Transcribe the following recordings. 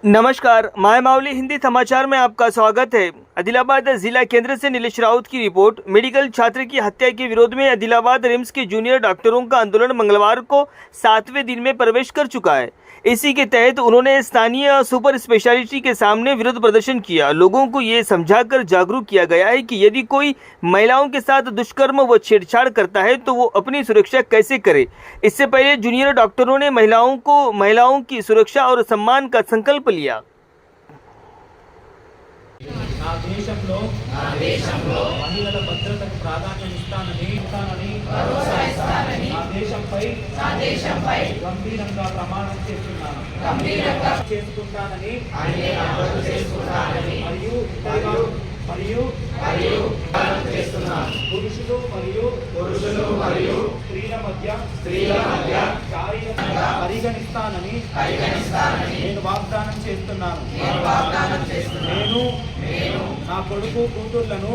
नमस्कार, माय मावली हिंदी समाचार में आपका स्वागत है। आदिलाबाद जिला केंद्र से नीलेश राउत की रिपोर्ट। मेडिकल छात्र की हत्या के विरोध में आदिलाबाद रिम्स के जूनियर डॉक्टरों का आंदोलन मंगलवार को 7वें दिन में प्रवेश कर चुका है। इसी के तहत उन्होंने स्थानीय सुपर स्पेशलिटी के सामने विरोध प्रदर्शन किया। लोगों को ये समझाकर जागरूक किया गया है कि यदि कोई महिलाओं के साथ दुष्कर्म व छेड़छाड़ करता है तो वो अपनी सुरक्षा कैसे करे। इससे पहले जूनियर डॉक्टरों ने महिलाओं की सुरक्षा और सम्मान का संकल्प लिया। నా దేశంలో మహిళల భద్రతకు ప్రాధాన్యం ఇస్తానని నా దేశంపై గంభీరంగా ప్రమాణం చేస్తున్నాను చేసుకుంటానని మరియు పురుషులు మరియు స్త్రీల మధ్య శారీరకంగా పరిగణిస్తానని నేను వాగ్దానం చేస్తున్నాను। నేను నా కొడుకు కూతుర్లను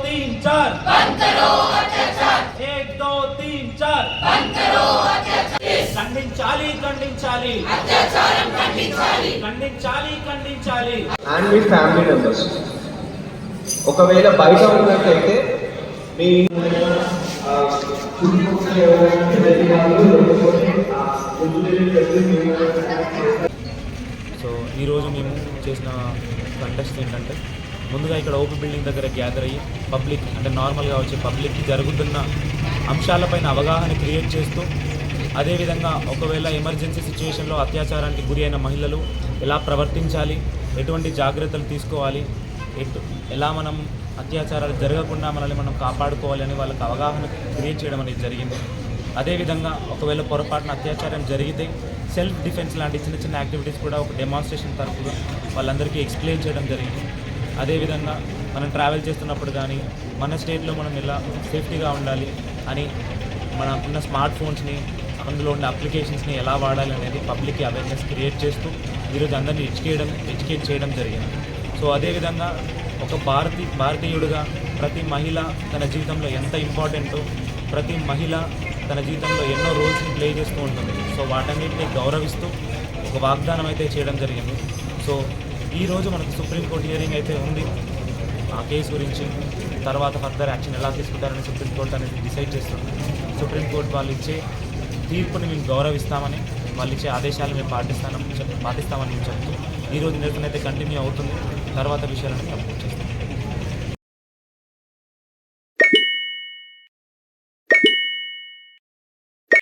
3 4 बंद करो अत्याचार 1 2 3 4 बंद करो अत्याचार ఖండించాలి అత్యాచారం ఖండించాలి and మీ ఫ్యామిలీ మెంబర్స్ ఒకవేళ బయట ఉన్నట్లయితే మీ సో ఈరోజు మేము చేసిన కంటెస్ట్ ఏంటంటే ముందుగా ఇక్కడ ఓపీ బిల్డింగ్ దగ్గర గ్యాదర్ అయ్యి పబ్లిక్ అంటే నార్మల్గా వచ్చే పబ్లిక్కి జరుగుతున్న అంశాలపైన అవగాహన క్రియేట్ చేస్తూ అదేవిధంగా ఒకవేళ ఎమర్జెన్సీ సిచ్యువేషన్లో అత్యాచారానికి గురి అయిన మహిళలు ఎలా ప్రవర్తించాలి, ఎటువంటి జాగ్రత్తలు తీసుకోవాలి, ఎలా మనం అత్యాచారాలు జరగకుండా మనల్ని మనం కాపాడుకోవాలి అని వాళ్ళకి అవగాహన క్రియేట్ చేయడం అనేది జరిగింది। అదేవిధంగా ఒకవేళ పొరపాటున అత్యాచారం జరిగితే సెల్ఫ్ డిఫెన్స్ లాంటి చిన్న చిన్న యాక్టివిటీస్ కూడా ఒక డెమాన్స్ట్రేషన్ తరపుగా వాళ్ళందరికీ ఎక్స్ప్లెయిన్ చేయడం జరిగింది। అదేవిధంగా మనం ట్రావెల్ చేస్తున్నప్పుడు కానీ మన స్టేట్లో మనం ఎలా సేఫ్టీగా ఉండాలి అని మన ఉన్న స్మార్ట్ ఫోన్స్ని అందులో ఉన్న అప్లికేషన్స్ని ఎలా వాడాలి అనేది పబ్లిక్కి అవేర్నెస్ క్రియేట్ చేస్తూ ఈరోజు అందరినీ ఎడ్యుకేట్ చేయడం జరిగింది। సో అదేవిధంగా ఒక భారతీయుడిగా ప్రతి మహిళ తన జీవితంలో ఎంత ఇంపార్టెంటో, ప్రతి మహిళ తన జీవితంలో ఎన్నో రోల్స్ని ప్లే చేస్తూ ఉంటుంది। సో వాటన్నిటిని గౌరవిస్తూ ఒక వాగ్దానం అయితే చేయడం జరిగింది। సో ఈరోజు మనకు సుప్రీంకోర్టు హియరింగ్ అయితే ఉంది ఆ కేసు గురించి, తర్వాత ఫర్దర్ యాక్షన్ ఎలా తీసుకుంటారని సుప్రీంకోర్టు అనేది డిసైడ్ చేస్తుంది। సుప్రీంకోర్టు వాళ్ళు ఇచ్చే తీర్పుని మేము గౌరవిస్తామని, వాళ్ళు ఇచ్చే ఆదేశాలు మేము పాటిస్తామని మేము చెప్తూ ఈరోజు నిరసన అయితే కంటిన్యూ అవుతుంది। తర్వాత విషయాలను